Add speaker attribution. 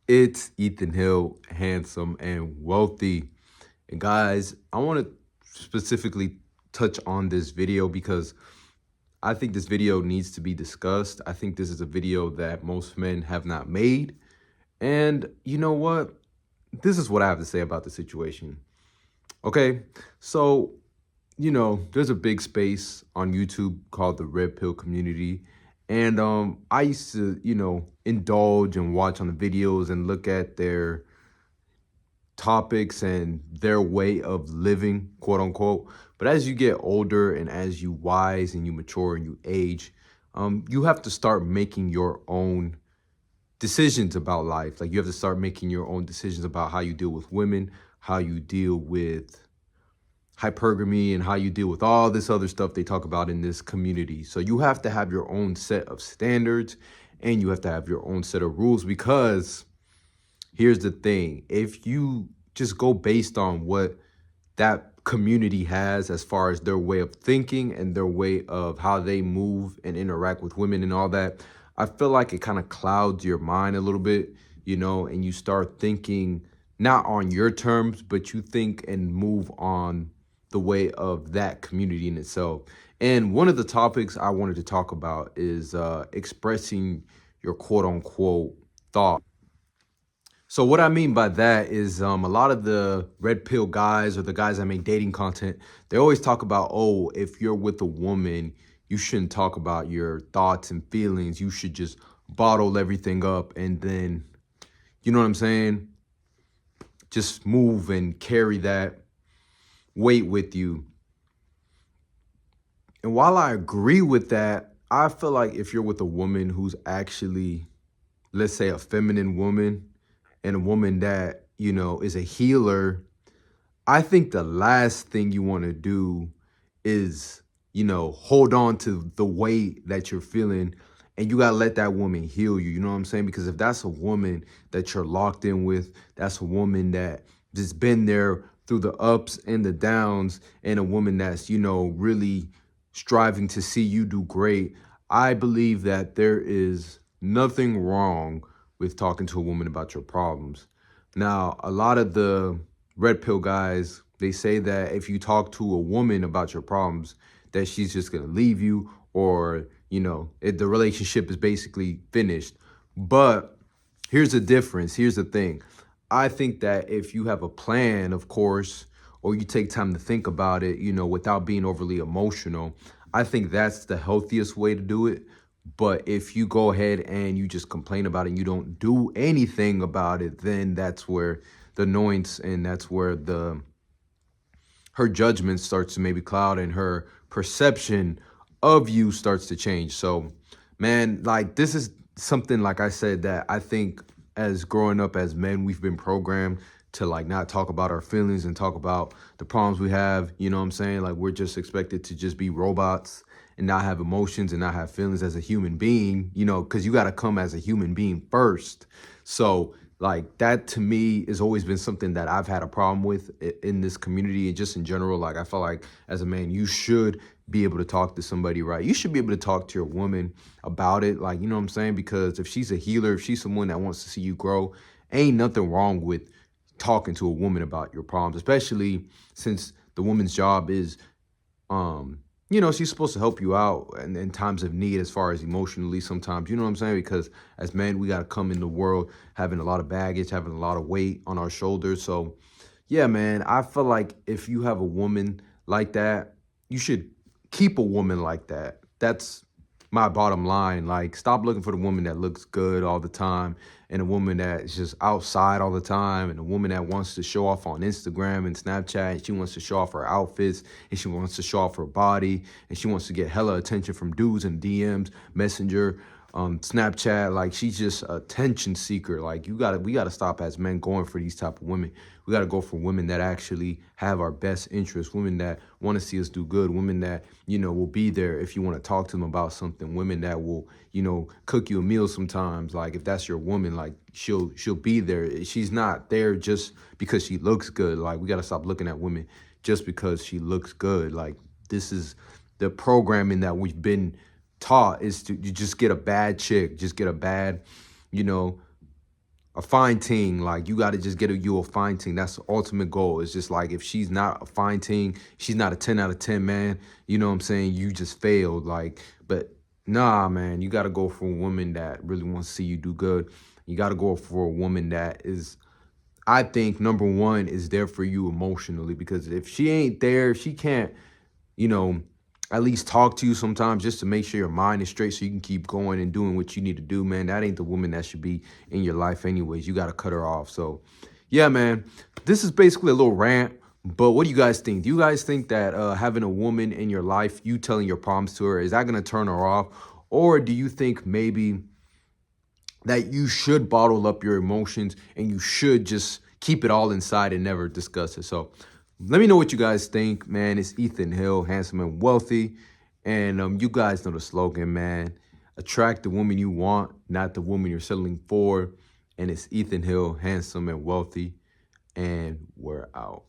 Speaker 1: It's Ethan Hill, handsome and wealthy. And guys, I want to specifically touch on this video because I think this video needs to be discussed. I think this is a video that most men have not made. And you know what? This is what I have to say about the situation. Okay, so there's a big space on YouTube called the Red Pill Community. And I used to, indulge and watch on the videos and look at their topics and their way of living, quote unquote. But as you get older and as you wise and you mature and you age, you have to start making your own decisions about life. Like you have to start making your own decisions about how you deal with women, how you deal with hypergamy, and how you deal with all this other stuff they talk about in this community. So you have to have your own set of standards and you have to have your own set of rules because here's the thing. If you just go based on what that community has as far as their way of thinking and their way of how they move and interact with women and all that, I feel like it kind of clouds your mind a little bit, and you start thinking not on your terms, but you think and move on the way of that community in itself. And one of the topics I wanted to talk about is expressing your quote unquote thought. So what I mean by that is a lot of the red pill guys or the guys that make dating content, they always talk about, oh, if you're with a woman, you shouldn't talk about your thoughts and feelings. You should just bottle everything up and then, you know what I'm saying? Just move and carry that weight with you. And while I agree with that, I feel like if you're with a woman who's actually, let's say, a feminine woman and a woman that, is a healer, I think the last thing you want to do is, hold on to the weight that you're feeling and you got to let that woman heal you. You know what I'm saying? Because if that's a woman that you're locked in with, that's a woman that just been there through the ups and the downs and a woman that's, really striving to see you do great. I believe that there is nothing wrong with talking to a woman about your problems. Now, a lot of the red pill guys, they say that if you talk to a woman about your problems, that she's just going to leave you or, the relationship is basically finished. But here's the difference. Here's the thing. I think that if you have a plan, of course, or you take time to think about it, without being overly emotional, I think that's the healthiest way to do it. But if you go ahead and you just complain about it and you don't do anything about it, then that's where the annoyance and that's where her judgment starts to maybe cloud and her perception of you starts to change. So, man, like this is something, like I said, that I think as growing up as men, we've been programmed to like not talk about our feelings and talk about the problems we have. You know what I'm saying? Like we're just expected to just be robots and not have emotions and not have feelings as a human being, because you got to come as a human being first. So like that to me has always been something that I've had a problem with in this community and just in general. Like I feel like as a man, you should be able to talk to somebody, right? You should be able to talk to your woman about it. Like, you know what I'm saying? Because if she's a healer, if she's someone that wants to see you grow, ain't nothing wrong with talking to a woman about your problems, especially since the woman's job is, she's supposed to help you out in times of need as far as emotionally sometimes, you know what I'm saying? Because as men, we got to come in the world having a lot of baggage, having a lot of weight on our shoulders. So yeah, man, I feel like if you have a woman like that, you should keep a woman like that. That's my bottom line. Like, stop looking for the woman that looks good all the time and a woman that's just outside all the time and a woman that wants to show off on Instagram and Snapchat. And she wants to show off her outfits and she wants to show off her body and she wants to get hella attention from dudes and DMs, Messenger, Snapchat. Like, she's just a attention seeker. Like, we gotta stop as men going for these type of women. We gotta go for women that actually have our best interests, women that want to see us do good, women that, will be there if you want to talk to them about something, women that will, cook you a meal sometimes. Like if that's your woman, like she'll be there. She's not there just because she looks good. Like we gotta stop looking at women just because she looks good. Like this is the programming that we've been taught is to you just get a bad chick, just get a bad, you know, a fine ting. Like, you got to just get you a fine ting. That's the ultimate goal. It's just like, if she's not a fine ting, she's not a 10 out of 10, man. You know what I'm saying? You just failed. Like, but nah, man, you got to go for a woman that really wants to see you do good. You got to go for a woman that is, I think, number one, is there for you emotionally. Because if she ain't there, she can't, you know, at least talk to you sometimes, just to make sure your mind is straight so you can keep going and doing what you need to do, man. That ain't the woman that should be in your life anyways. You got to cut her off. So, yeah, man, this is basically a little rant. But what do you guys think? Do you guys think that having a woman in your life, you telling your problems to her, is that going to turn her off? Or do you think maybe that you should bottle up your emotions and you should just keep it all inside and never discuss it? So let me know what you guys think, man. It's Ethan Hill, handsome and wealthy. And you guys know the slogan, man. Attract the woman you want, not the woman you're settling for. And it's Ethan Hill, handsome and wealthy. And we're out.